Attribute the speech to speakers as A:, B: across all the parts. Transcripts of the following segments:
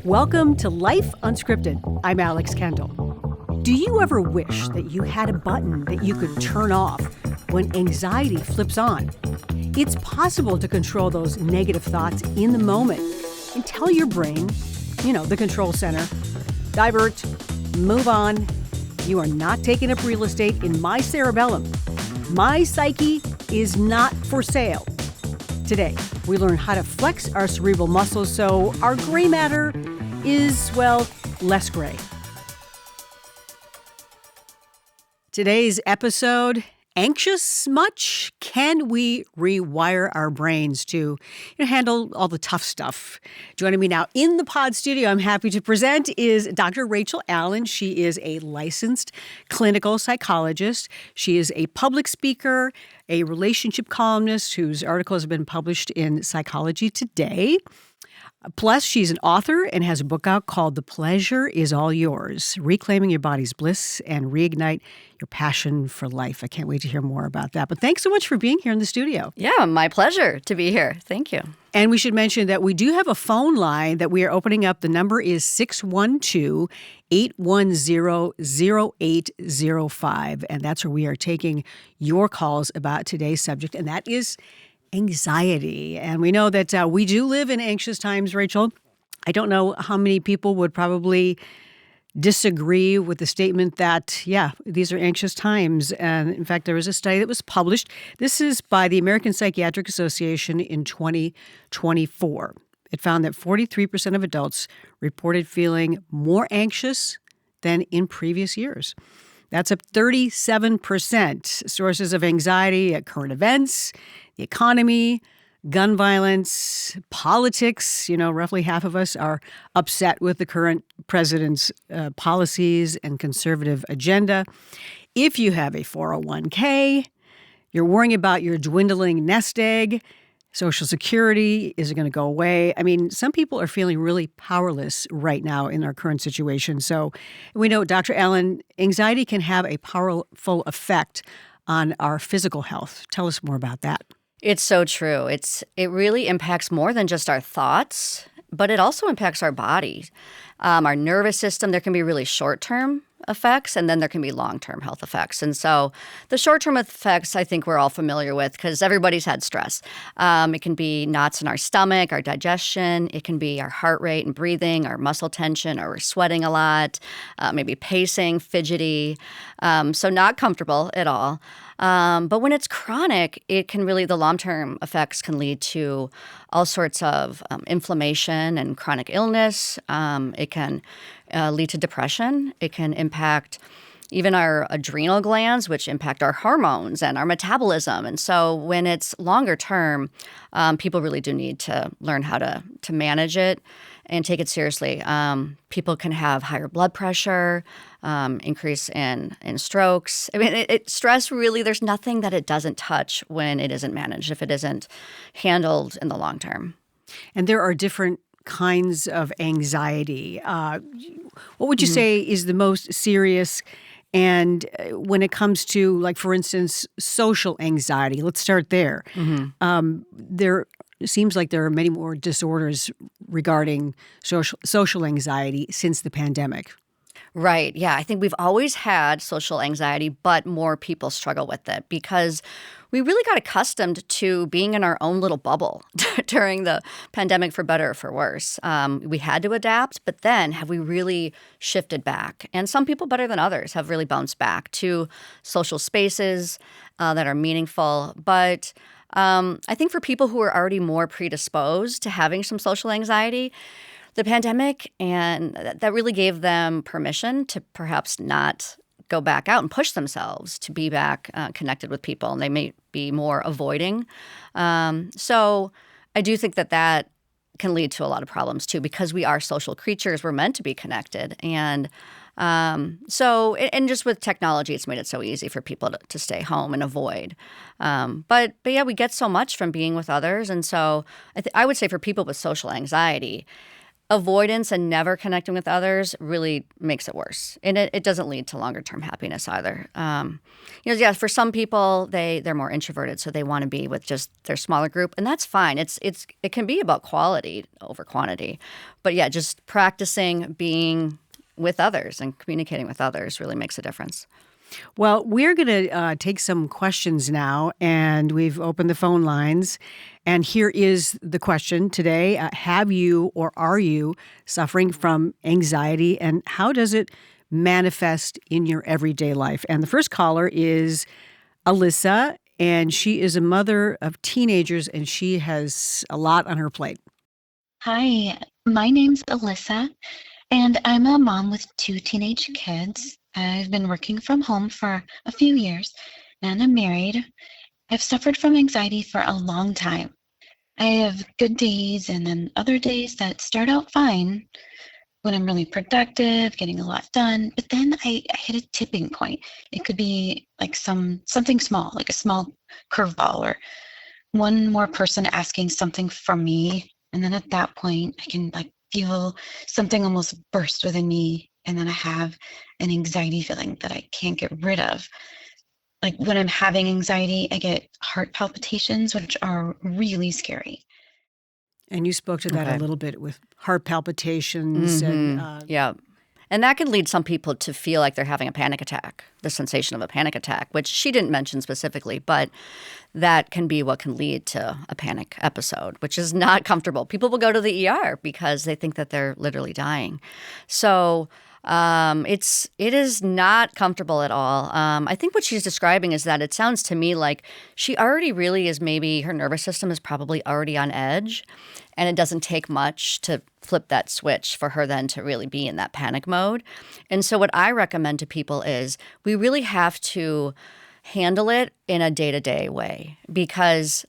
A: Welcome to Life Unscripted. I'm Alix Kendall. Do you ever wish that you had a button that you could turn off when anxiety flips on? It's possible to control those negative thoughts in the moment and tell your brain, the control center, divert, move on. You are not taking up real estate in my cerebellum. My psyche is not for sale. Today, we learn how to flex our cerebral muscles so our gray matter is, less gray. Today's episode, anxious much? Can we rewire our brains to handle all the tough stuff? Joining me now in the pod studio, I'm happy to present, is Dr. Rachel Allyn. She is a licensed clinical psychologist. She is a public speaker, a relationship columnist whose articles have been published in Psychology Today. Plus, she's an author and has a book out called The Pleasure Is All Yours, Reclaiming Your Body's Bliss and Reignite Your Passion for Life. I can't wait to hear more about that. But thanks so much for being here in the studio.
B: Yeah, my pleasure to be here. Thank you.
A: And we should mention that we do have a phone line that we are opening up. The number is 612-810-0805. And that's where we are taking your calls about today's subject. And that is anxiety. And we know that we do live in anxious times, Rachel. I don't know how many people would probably disagree with the statement that, these are anxious times. And in fact, there was a study that was published. This is by the American Psychiatric Association in 2024. It found that 43% of adults reported feeling more anxious than in previous years. That's up 37%. Sources of anxiety at current events, the economy, gun violence, politics. Roughly half of us are upset with the current president's policies and conservative agenda. If you have a 401k, you're worrying about your dwindling nest egg. Social Security, is it going to go away? I mean, some people are feeling really powerless right now in our current situation. So we know, Dr. Allyn, anxiety can have a powerful effect on our physical health. Tell us more about that.
B: It's so true. It really impacts more than just our thoughts, but it also impacts our body, our nervous system. There can be really short-term effects, and then there can be long-term health effects. And so the short-term effects, I think we're all familiar with because everybody's had stress. It can be knots in our stomach, our digestion. It can be our heart rate and breathing, our muscle tension, or we're sweating a lot, maybe pacing, fidgety, so not comfortable at all. But when it's chronic, the long-term effects can lead to all sorts of inflammation and chronic illness. It can lead to depression. It can impact even our adrenal glands, which impact our hormones and our metabolism. And so when it's longer term, people really do need to learn how to manage it and take it seriously. People can have higher blood pressure, increase in strokes. I mean, stress really, there's nothing that it doesn't touch when it isn't managed, if it isn't handled in the long term.
A: And there are different kinds of anxiety. What would you say is the most serious? And when it comes to, like, for instance, social anxiety, let's start there. There seems like there are many more disorders regarding social anxiety since the pandemic.
B: Right. Yeah. I think we've always had social anxiety, but more people struggle with it because we really got accustomed to being in our own little bubble during the pandemic, for better or for worse. We had to adapt, but then have we really shifted back? And some people better than others have really bounced back to social spaces that are meaningful. But I think for people who are already more predisposed to having some social anxiety, the pandemic, and that really gave them permission to perhaps not go back out and push themselves to be back connected with people. And they may be more avoiding. So I do think that can lead to a lot of problems too, because we are social creatures. We're meant to be connected. And just with technology, it's made it so easy for people to stay home and avoid. But yeah, we get so much from being with others. And so I would say for people with social anxiety, avoidance and never connecting with others really makes it worse. And it doesn't lead to longer-term happiness either. Yeah, for some people, they're more introverted, so they want to be with just their smaller group, and that's fine. It can be about quality over quantity. But yeah, just practicing being with others and communicating with others really makes a difference.
A: Well, we're going to take some questions now, and we've opened the phone lines. And here is the question today. Have you or are you suffering from anxiety, and how does it manifest in your everyday life? And the first caller is Alyssa, and she is a mother of teenagers, and she has a lot on her plate.
C: Hi, my name's Alyssa, and I'm a mom with 2 teenage kids. I've been working from home for a few years, and I'm married. I've suffered from anxiety for a long time. I have good days and then other days that start out fine when I'm really productive, getting a lot done, but then I hit a tipping point. It could be like something small, like a small curveball or one more person asking something from me, and then at that point I can feel something almost burst within me, and then I have an anxiety feeling that I can't get rid of. Like when I'm having anxiety, I get heart palpitations, which are really scary.
A: And you spoke to that a
B: Okay.
A: little bit with heart palpitations and
B: Yeah. And that can lead some people to feel like they're having a panic attack, the sensation of a panic attack, which she didn't mention specifically, but that can be what can lead to a panic episode, which is not comfortable. People will go to the ER because they think that they're literally dying. So it is not comfortable at all. I think what she's describing is that it sounds to me like she already really is, maybe her nervous system is probably already on edge, and it doesn't take much to flip that switch for her then to really be in that panic mode. And so what I recommend to people is we really have to handle it in a day-to-day way, because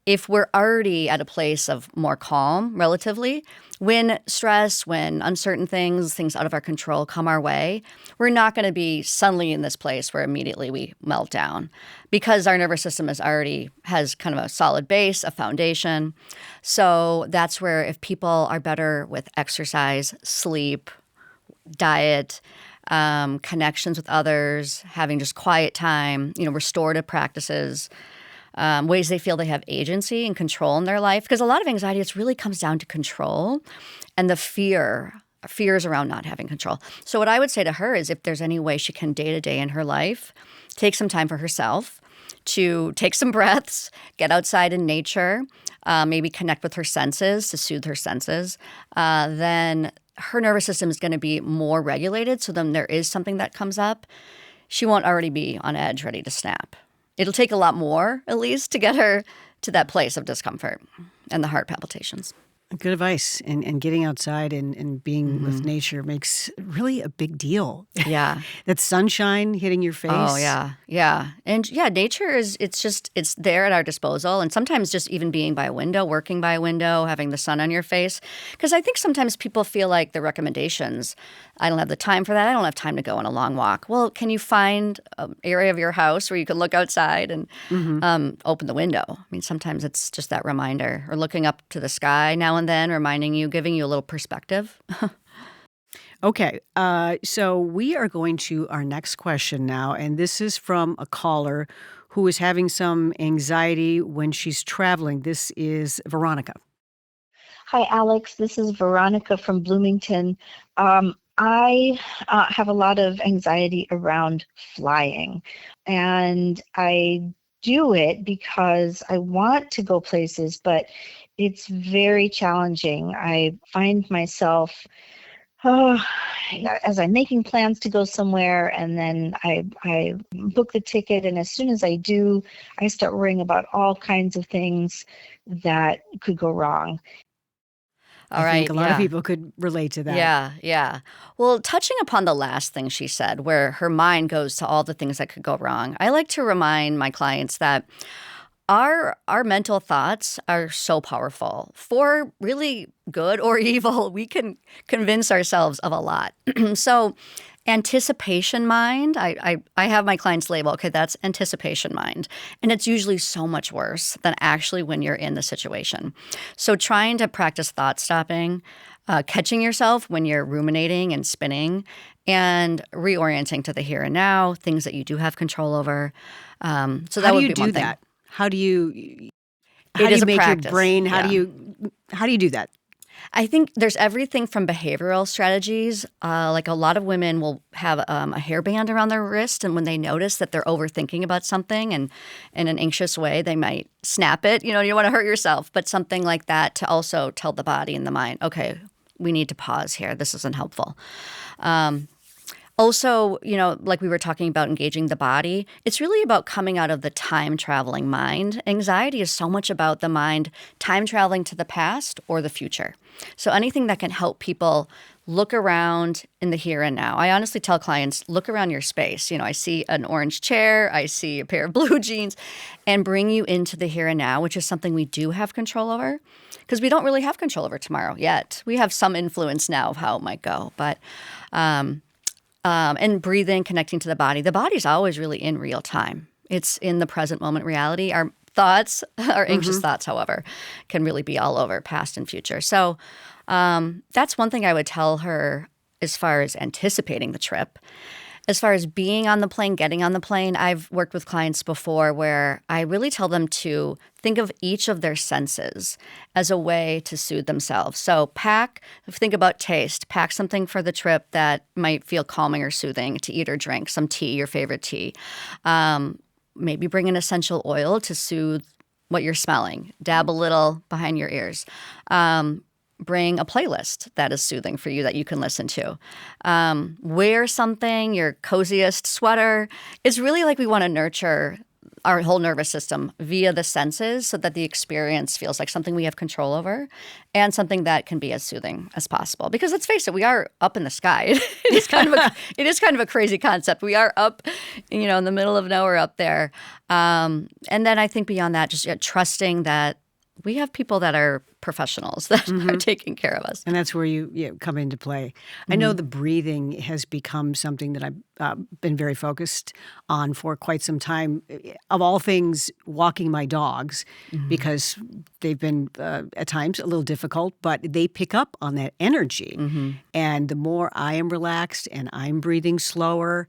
B: if we're already at a place of more calm relatively, when stress, when uncertain things out of our control come our way, we're not going to be suddenly in this place where immediately we melt down, because our nervous system has kind of a solid base, a foundation. So that's where, if people are better with exercise, sleep, diet, connections with others, having just quiet time, restorative practices, ways they feel they have agency and control in their life. Because a lot of anxiety, it really comes down to control and the fears around not having control. So what I would say to her is, if there's any way she can day to day in her life take some time for herself, to take some breaths, get outside in nature, maybe connect with her senses to soothe her senses, then her nervous system is going to be more regulated. So then there is something that comes up, she won't already be on edge, ready to snap. It'll take a lot more, at least, to get her to that place of discomfort and the heart palpitations.
A: good advice. And getting outside and being with nature makes really a big deal.
B: Yeah.
A: That sunshine hitting your face.
B: Oh, yeah. Yeah. And yeah, nature it's there at our disposal. And sometimes just even being by a window, working by a window, having the sun on your face. Because I think sometimes people feel like the recommendations, I don't have the time for that. I don't have time to go on a long walk. Well, can you find an area of your house where you can look outside and open the window? I mean, sometimes it's just that reminder, or looking up to the sky now and then, reminding you, giving you a little perspective.
A: Okay, so we are going to our next question now, and this is from a caller who is having some anxiety when she's traveling. This is Veronica.
D: Hi, Alex. This is Veronica from Bloomington. I have a lot of anxiety around flying, and I do it because I want to go places, but it's very challenging. I find myself, as I'm making plans to go somewhere, and then I book the ticket, and as soon as I do, I start worrying about all kinds of things that could go wrong.
A: I think a lot of people could relate to that.
B: Yeah. Well, touching upon the last thing she said, where her mind goes to all the things that could go wrong, I like to remind my clients that our mental thoughts are so powerful. For really good or evil, we can convince ourselves of a lot. So anticipation mind, I have my clients label, okay, that's anticipation mind. And it's usually so much worse than actually when you're in the situation. So trying to practice thought stopping, catching yourself when you're ruminating and spinning, and reorienting to the here and now, things that you do have control over. So that
A: How do
B: would
A: you
B: be
A: do
B: one thing.
A: that? How do you
B: It is a
A: make
B: practice.
A: your brain? How
B: Yeah.
A: do you do that?
B: I think there's everything from behavioral strategies. Like a lot of women will have a hairband around their wrist, and when they notice that they're overthinking about something and in an anxious way, they might snap it. You don't want to hurt yourself, but something like that to also tell the body and the mind, okay, we need to pause here. This isn't helpful. Also, like we were talking about engaging the body, it's really about coming out of the time-traveling mind. Anxiety is so much about the mind time-traveling to the past or the future. So anything that can help people look around in the here and now. I honestly tell clients, look around your space. I see an orange chair, I see a pair of blue jeans, and bring you into the here and now, which is something we do have control over, because we don't really have control over tomorrow yet. We have some influence now of how it might go, but and breathing, connecting to the body. The body's always really in real time. It's in the present moment reality. Our thoughts, our anxious thoughts, however, can really be all over past and future. So that's one thing I would tell her as far as anticipating the trip. As far as being on the plane, getting on the plane, I've worked with clients before where I really tell them to think of each of their senses as a way to soothe themselves. So think about taste, pack something for the trip that might feel calming or soothing to eat or drink, some tea, your favorite tea. Maybe bring an essential oil to soothe what you're smelling. Dab a little behind your ears. Bring a playlist that is soothing for you that you can listen to. Wear something, your coziest sweater. It's really like we want to nurture our whole nervous system via the senses so that the experience feels like something we have control over and something that can be as soothing as possible. Because let's face it, we are up in the sky. It is kind of a crazy concept. We are up, in the middle of nowhere up there. And then I think beyond that, just trusting that we have people that are professionals that are taking care of us.
A: And that's where you come into play. I know the breathing has become something that I've been very focused on for quite some time. Of all things, walking my dogs, because they've been at times a little difficult, but they pick up on that energy. And the more I am relaxed and I'm breathing slower,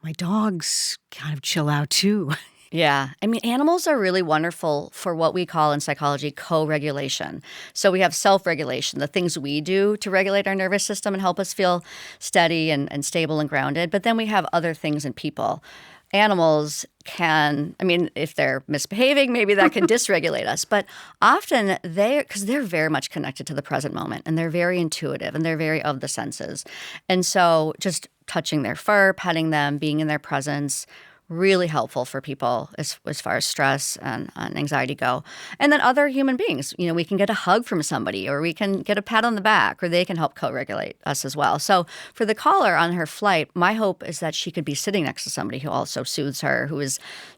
A: my dogs kind of chill out too.
B: Yeah. I mean, animals are really wonderful for what we call in psychology co-regulation. So we have self-regulation, the things we do to regulate our nervous system and help us feel steady and stable and grounded. But then we have other things in people. Animals can, if they're misbehaving, maybe that can dysregulate us. But often because they're very much connected to the present moment and they're very intuitive and they're very of the senses. And so just touching their fur, petting them, being in their presence, really helpful for people as far as stress and anxiety go. And then other human beings, we can get a hug from somebody or we can get a pat on the back or they can help co-regulate us as well. So for the caller on her flight, my hope is that she could be sitting next to somebody who also soothes her,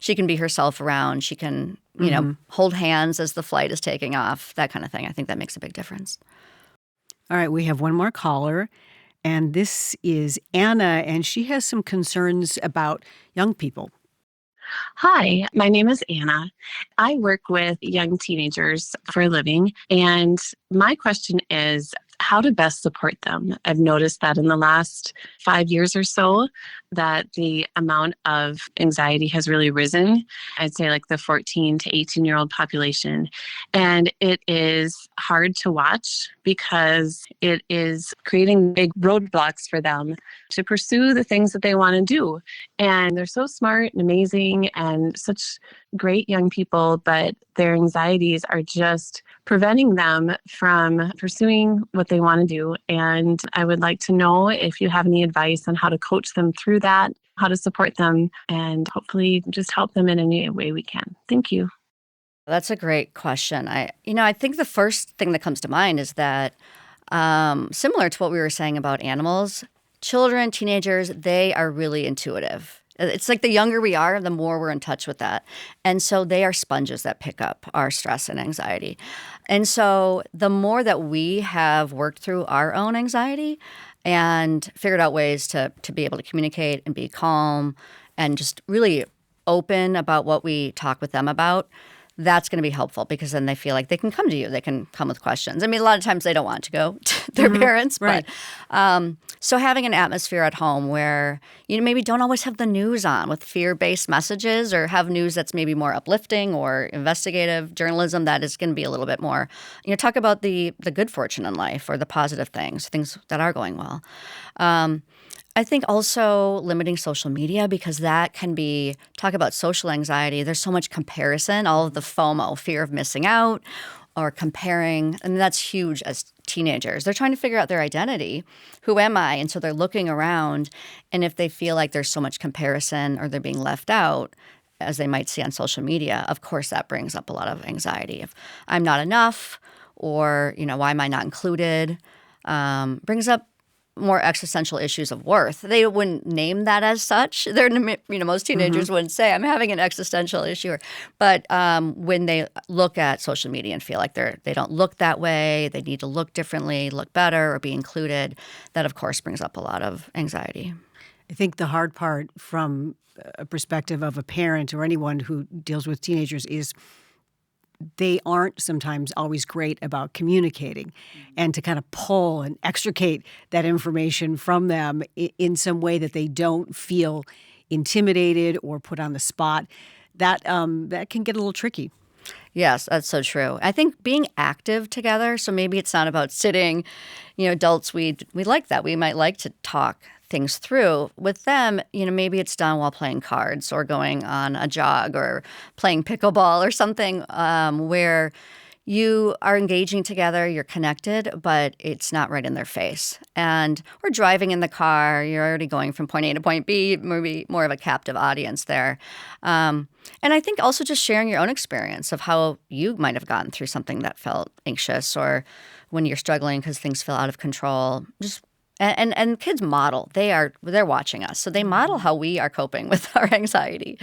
B: she can be herself around. She can, hold hands as the flight is taking off, that kind of thing. I think that makes a big difference.
A: All right, we have one more caller. And this is Anna, and she has some concerns about young people.
E: Hi, my name is Anna. I work with young teenagers for a living, and my question is how to best support them. I've noticed that in the last 5 years or so that the amount of anxiety has really risen. I'd say like the 14 to 18-year-old population. And it is hard to watch because it is creating big roadblocks for them to pursue the things that they want to do. And they're so smart and amazing and such great young people, but their anxieties are just preventing them from pursuing what they want to do. And I would like to know if you have any advice on how to coach them through that, how to support them, and hopefully just help them in any way we can. Thank you.
B: That's a great question. I think the first thing that comes to mind is that similar to what we were saying about animals, children, teenagers, they are really intuitive. It's like the younger we are, the more we're in touch with that. And so they are sponges that pick up our stress and anxiety. And so the more that we have worked through our own anxiety and figured out ways to be able to communicate and be calm and just really open about what we talk with them about, that's going to be helpful because then they feel like they can come to you. They can come with questions. A lot of times they don't want to go their parents.
A: Right.
B: But so having an atmosphere at home where maybe don't always have the news on with fear-based messages, or have news that's maybe more uplifting or investigative journalism that is going to be a little bit more, talk about the good fortune in life or the positive things that are going well. I think also limiting social media, because that can talk about social anxiety. There's so much comparison, all of the FOMO, fear of missing out or comparing. And that's huge as teenagers. They're trying to figure out their identity. Who am I? And so they're looking around. And if they feel like there's so much comparison or they're being left out, as they might see on social media, of course that brings up a lot of anxiety. If I'm not enough, or, why am I not included? Brings up more existential issues of worth. They wouldn't name that as such. Most teenagers wouldn't say, I'm having an existential issue. But when they look at social media and feel like they don't look that way, they need to look differently, look better, or be included, that of course brings up a lot of anxiety.
A: I think the hard part from a perspective of a parent or anyone who deals with teenagers is they aren't sometimes always great about communicating, and to kind of pull and extricate that information from them in some way that they don't feel intimidated or put on the spot, that can get a little tricky.
B: Yes, that's so true. I think being active together, so maybe it's not about sitting, adults, we like that. We might like to talk things through. With them, maybe it's done while playing cards or going on a jog or playing pickleball or something where you are engaging together, you're connected, but it's not right in their face. Or driving in the car, you're already going from point A to point B, maybe more of a captive audience there. And I think also just sharing your own experience of how you might have gotten through something that felt anxious, or when you're struggling because things feel out of control. And kids model. They're watching us. So they model how we are coping with our anxiety.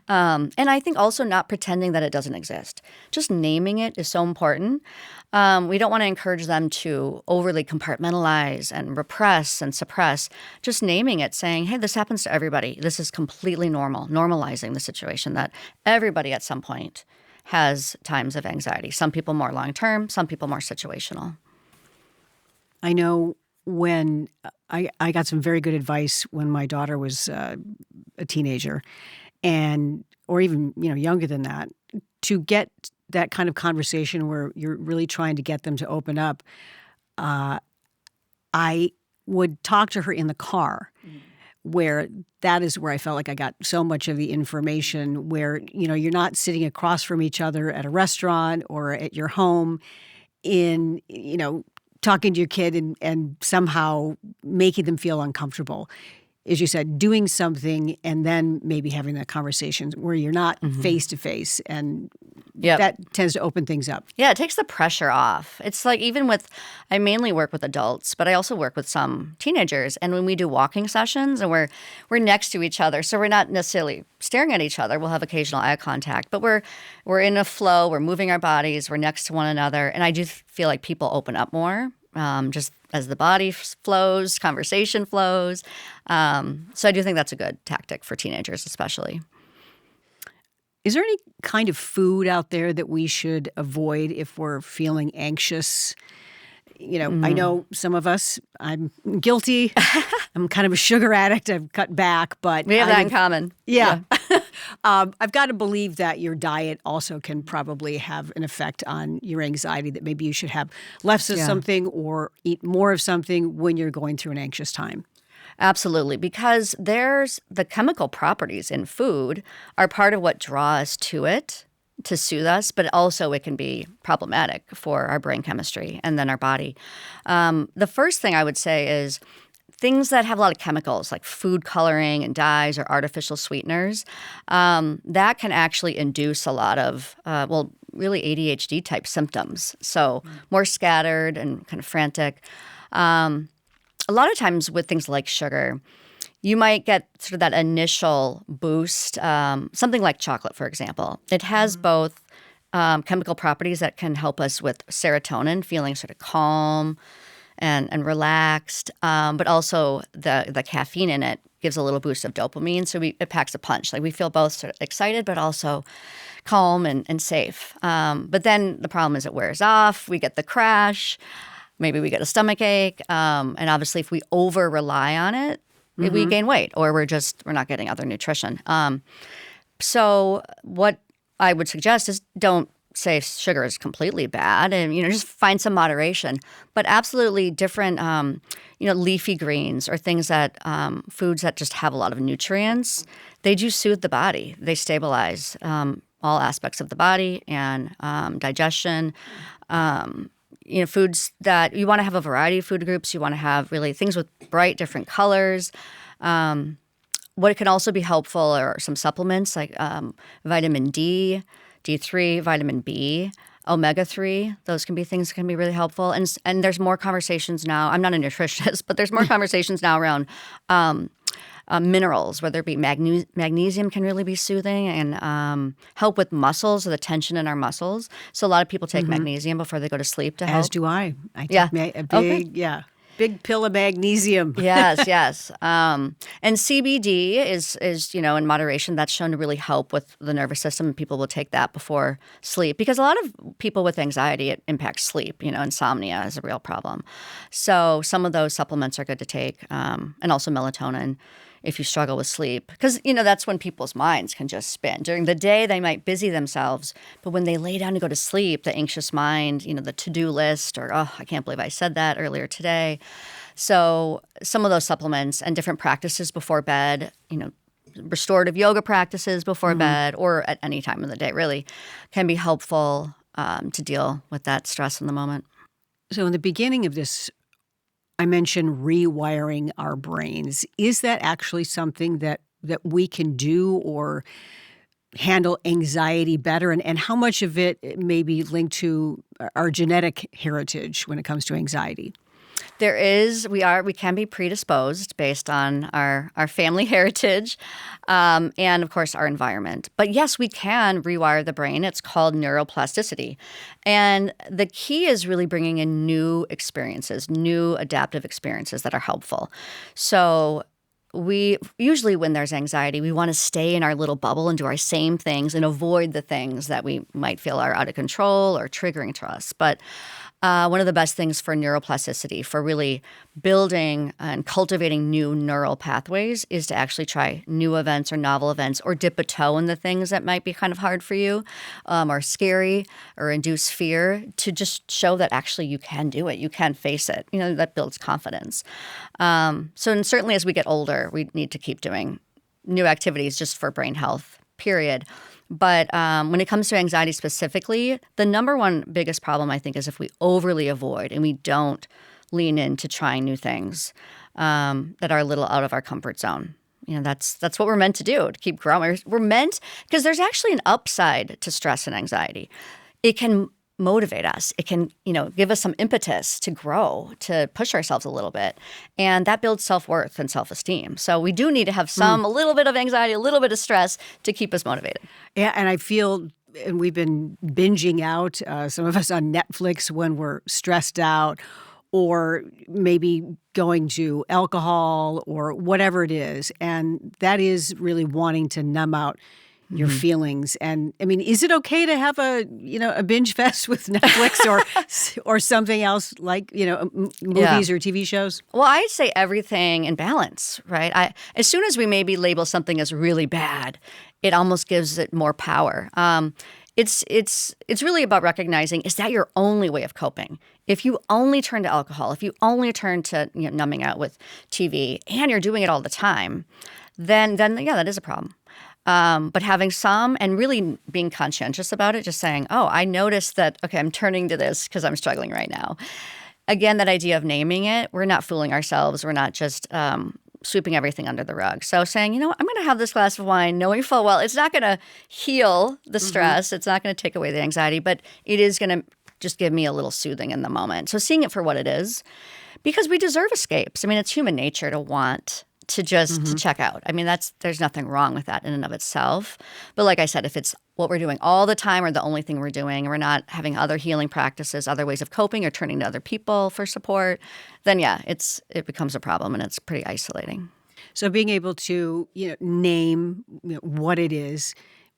B: And I think also not pretending that it doesn't exist. Just naming it is so important. We don't want to encourage them to overly compartmentalize and repress and suppress. Just naming it, saying, hey, this happens to everybody. This is completely normal. Normalizing the situation that everybody at some point has times of anxiety. Some people more long-term, some people more situational.
A: I know when I got some very good advice when my daughter was a teenager, or even younger than that, to get that kind of conversation where you're really trying to get them to open up. I would talk to her in the car, where that is where I felt like I got so much of the information. Where you're not sitting across from each other at a restaurant or at your home, in talking to your kid and somehow making them feel uncomfortable. As you said, doing something and then maybe having that conversation where you're not face to face, and that tends to open things up.
B: Yeah, it takes the pressure off. It's like I mainly work with adults, but I also work with some teenagers. And when we do walking sessions and we're next to each other, so we're not necessarily staring at each other. We'll have occasional eye contact, but we're in a flow. We're moving our bodies. We're next to one another, and I do feel like people open up more. Just as the body flows, conversation flows. So I do think that's a good tactic for teenagers especially.
A: Is there any kind of food out there that we should avoid if we're feeling anxious? I know some of us, I'm guilty. I'm kind of a sugar addict. I've cut back, but
B: we have that in common.
A: Yeah. I've got to believe that your diet also can probably have an effect on your anxiety, that maybe you should have less of something or eat more of something when you're going through an anxious time.
B: Absolutely, because there's the chemical properties in food are part of what draw us to it, to soothe us, but also it can be problematic for our brain chemistry and then our body. The first thing I would say is things that have a lot of chemicals, like food coloring and dyes or artificial sweeteners, that can actually induce a lot of, really ADHD type symptoms. So more scattered and kind of frantic. A lot of times with things like sugar, you might get sort of that initial boost, something like chocolate, for example. It has both chemical properties that can help us with serotonin, feeling sort of calm and relaxed, but also the caffeine in it gives a little boost of dopamine, so it packs a punch. Like we feel both sort of excited, but also calm and safe. But then the problem is it wears off. We get the crash. maybe we get a stomach ache. And obviously, if we over rely on it, we gain weight, or we're not getting other nutrition. So what I would suggest is don't say sugar is completely bad, and just find some moderation. But absolutely different, leafy greens or things that foods that just have a lot of nutrients. They do soothe the body. They stabilize all aspects of the body and digestion. Foods that you want to have a variety of food groups. You want to have really things with bright, different colors. What can also be helpful are some supplements like vitamin D, D3, vitamin B, omega-3. Those can be things that can be really helpful. And there's more conversations now. I'm not a nutritionist, but there's more conversations now around minerals, whether it be magnesium can really be soothing and help with muscles or the tension in our muscles. So a lot of people take magnesium before they go to sleep to help.
A: As do I. I take a big pill of magnesium.
B: Yes. And CBD is in moderation. That's shown to really help with the nervous system. People will take that before sleep because a lot of people with anxiety, it impacts sleep. Insomnia is a real problem. So some of those supplements are good to take, and also melatonin if you struggle with sleep. Because, that's when people's minds can just spin. During the day, they might busy themselves. But when they lay down to go to sleep, the anxious mind, the to-do list, or, oh, I can't believe I said that earlier today. So some of those supplements and different practices before bed, restorative yoga practices before bed or at any time of the day, really, can be helpful to deal with that stress in the moment.
A: So in the beginning of this, I mentioned rewiring our brains. Is that actually something that we can do or handle anxiety better? And how much of it may be linked to our genetic heritage when it comes to anxiety?
B: There is, we can be predisposed based on our family heritage and, of course, our environment. But yes, we can rewire the brain. It's called neuroplasticity. And the key is really bringing in new experiences, new adaptive experiences that are helpful. So we usually, when there's anxiety, we want to stay in our little bubble and do our same things and avoid the things that we might feel are out of control or triggering to us. But one of the best things for neuroplasticity, for really building and cultivating new neural pathways, is to actually try new events or novel events or dip a toe in the things that might be kind of hard for you or scary or induce fear, to just show that actually you can do it. You can face it. That builds confidence. And certainly as we get older, we need to keep doing new activities just for brain health, period. But when it comes to anxiety specifically, the number one biggest problem, I think, is if we overly avoid and we don't lean into trying new things that are a little out of our comfort zone. That's what we're meant to do, to keep growing. We're meant, because there's actually an upside to stress and anxiety. It can motivate us. It can, give us some impetus to grow, to push ourselves a little bit. And that builds self-worth and self-esteem. So we do need to have a little bit of anxiety, a little bit of stress to keep us motivated.
A: Yeah, and I feel, and we've been binging out, some of us on Netflix when we're stressed out, or maybe going to alcohol or whatever it is. And that is really wanting to numb out your feelings. And I mean, is it okay to have a binge fest with Netflix or something else like, movies or TV shows?
B: Well, I'd say everything in balance, right? As soon as we maybe label something as really bad, it almost gives it more power. It's really about recognizing, is that your only way of coping? If you only turn to alcohol, if you only turn to numbing out with TV, and you're doing it all the time, then yeah, that is a problem. But having some and really being conscientious about it, just saying, oh, I noticed that, okay, I'm turning to this because I'm struggling right now. Again, that idea of naming it, we're not fooling ourselves. We're not just sweeping everything under the rug. So saying, I'm going to have this glass of wine, knowing full well it's not going to heal the stress. It's not going to take away the anxiety, but it is going to just give me a little soothing in the moment. So seeing it for what it is, because we deserve escapes. I mean, it's human nature to want to just to check out. I mean, there's nothing wrong with that in and of itself. But like I said, if it's what we're doing all the time or the only thing we're doing, and we're not having other healing practices, other ways of coping, or turning to other people for support, then yeah, it becomes a problem, and it's pretty isolating.
A: So being able to name what it is,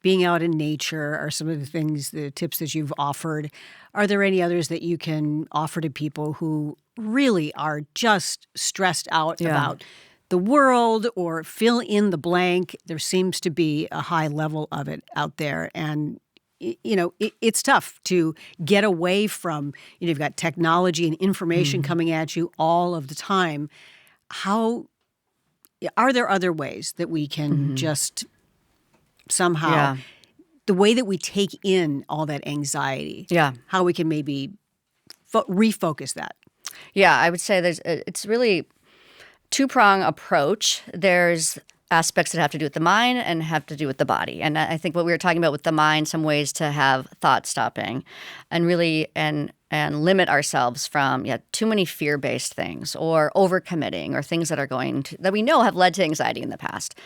A: being out in nature are some of the things, the tips that you've offered. Are there any others that you can offer to people who really are just stressed out about the world or fill in the blank? There seems to be a high level of it out there. And, it's tough to get away from, you've got technology and information coming at you all of the time. How are there other ways that we can just somehow, the way that we take in all that anxiety, how we can maybe refocus that?
B: Yeah, I would say it's really two-prong approach. There's aspects that have to do with the mind and have to do with the body. And I think what we were talking about with the mind, some ways to have thought stopping and really and limit ourselves from too many fear-based things or overcommitting or things that are that we know have led to anxiety in the past.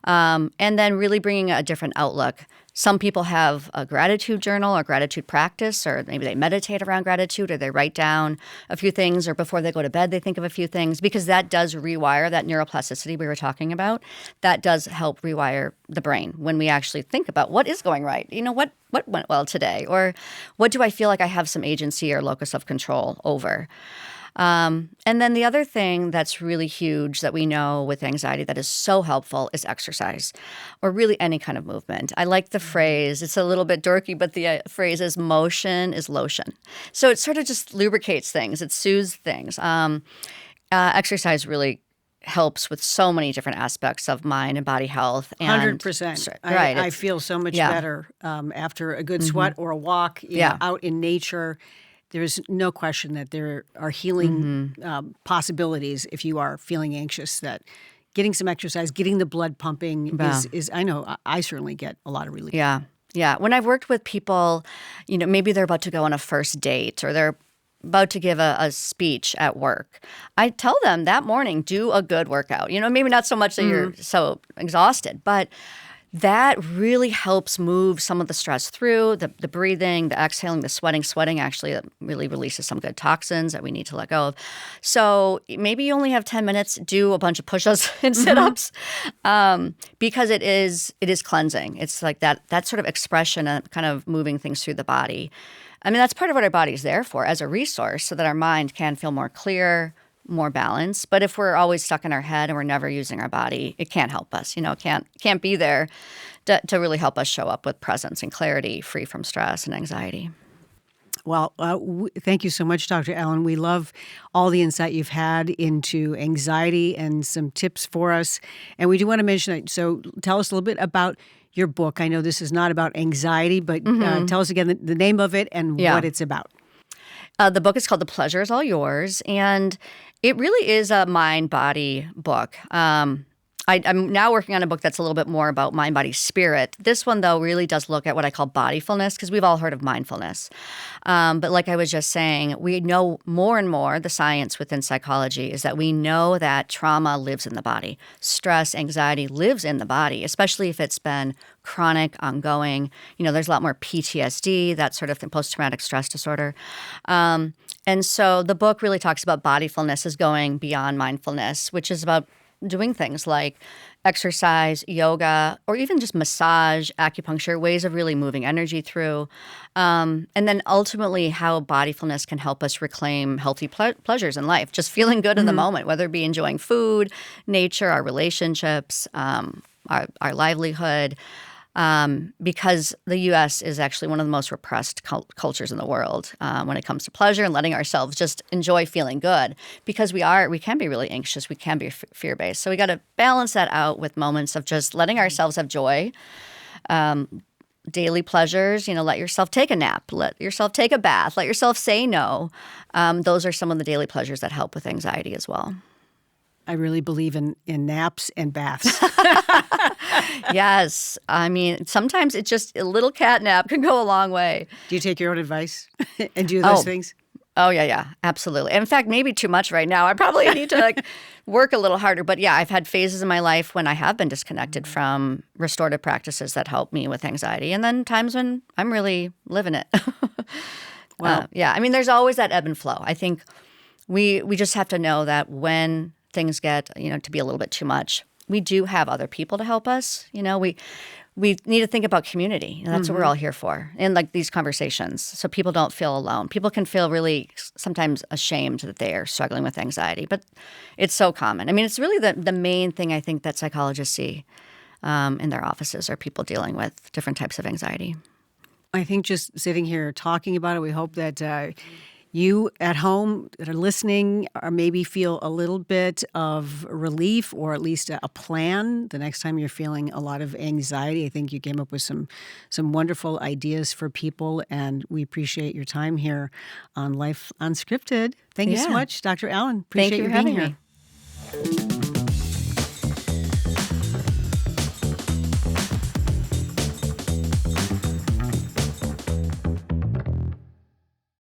B: And then really bringing a different outlook. Some people have a gratitude journal or gratitude practice, or maybe they meditate around gratitude, or they write down a few things, or before they go to bed, they think of a few things, because that does rewire that neuroplasticity we were talking about. That does help rewire the brain when we actually think about what is going right. What went well today, or what do I feel like I have some agency or locus of control over? And then the other thing that's really huge that we know with anxiety that is so helpful is exercise, or really any kind of movement. I like the phrase, it's a little bit dorky, but the phrase is motion is lotion. So it sort of just lubricates things. It soothes things. Exercise really helps with so many different aspects of mind and body health.
A: 100%.
B: Right.
A: I feel so much better after a good sweat or a walk out in nature. There's no question that there are healing possibilities if you are feeling anxious, that getting some exercise, getting the blood pumping is I know I certainly get a lot of relief.
B: Yeah. Yeah. When I've worked with people, maybe they're about to go on a first date or they're about to give a speech at work, I tell them that morning, do a good workout. Maybe not so much that you're so exhausted, but that really helps move some of the stress through, the breathing, the exhaling, the sweating. Sweating actually really releases some good toxins that we need to let go of. So maybe you only have 10 minutes, do a bunch of push-ups and sit-ups because it is cleansing. It's like that sort of expression and kind of moving things through the body. I mean, that's part of what our body's there for, as a resource, so that our mind can feel more clear, more balanced. But if we're always stuck in our head and we're never using our body, it can't help us. Can't be there to really help us show up with presence and clarity, free from stress and anxiety.
A: Well, thank you so much, Dr. Allyn. We love all the insight you've had into anxiety and some tips for us. And we do want to mention it. So tell us a little bit about your book. I know this is not about anxiety, but tell us again the name of it and what it's about.
B: The book is called The Pleasure Is All Yours, and it really is a mind-body book. I'm now working on a book that's a little bit more about mind, body, spirit. This one, though, really does look at what I call bodyfulness, because we've all heard of mindfulness. But like I was just saying, we know more and more, the science within psychology is that we know that trauma lives in the body. Stress, anxiety lives in the body, especially if it's been chronic, ongoing. There's a lot more PTSD, that sort of thing, post-traumatic stress disorder. And so the book really talks about bodyfulness as going beyond mindfulness, which is about doing things like exercise, yoga, or even just massage, acupuncture, ways of really moving energy through. And then ultimately how bodyfulness can help us reclaim healthy pleasures in life, just feeling good in the moment, whether it be enjoying food, nature, our relationships, our livelihood. Because the U.S. is actually one of the most repressed cultures in the world when it comes to pleasure and letting ourselves just enjoy feeling good. Because we can be really anxious, we can be fear-based. So we got to balance that out with moments of just letting ourselves have joy, daily pleasures. Let yourself take a nap, let yourself take a bath, let yourself say no. Those are some of the daily pleasures that help with anxiety as well.
A: I really believe in naps and baths.
B: Yes. I mean, sometimes it's just a little cat nap can go a long way.
A: Do you take your own advice and do those things?
B: Oh, yeah. Absolutely. In fact, maybe too much right now. I probably need to work a little harder. But yeah, I've had phases in my life when I have been disconnected from restorative practices that help me with anxiety. And then times when I'm really living it.
A: Wow.
B: I mean, there's always that ebb and flow. I think we just have to know that when things get, to be a little bit too much, we do have other people to help us. We need to think about community. And that's what we're all here for, in like these conversations, so people don't feel alone. People can feel really sometimes ashamed that they are struggling with anxiety, but it's so common. I mean, it's really the main thing I think that psychologists see in their offices are people dealing with different types of anxiety.
A: I think just sitting here talking about it, we hope that you at home that are listening or maybe feel a little bit of relief, or at least a plan the next time you're feeling a lot of anxiety. I think you came up with some wonderful ideas for people, and we appreciate your time here on Life Unscripted. Thank you so much, Dr. Allyn. Appreciate
B: Thank you
A: you
B: for
A: being
B: having
A: here.
B: me.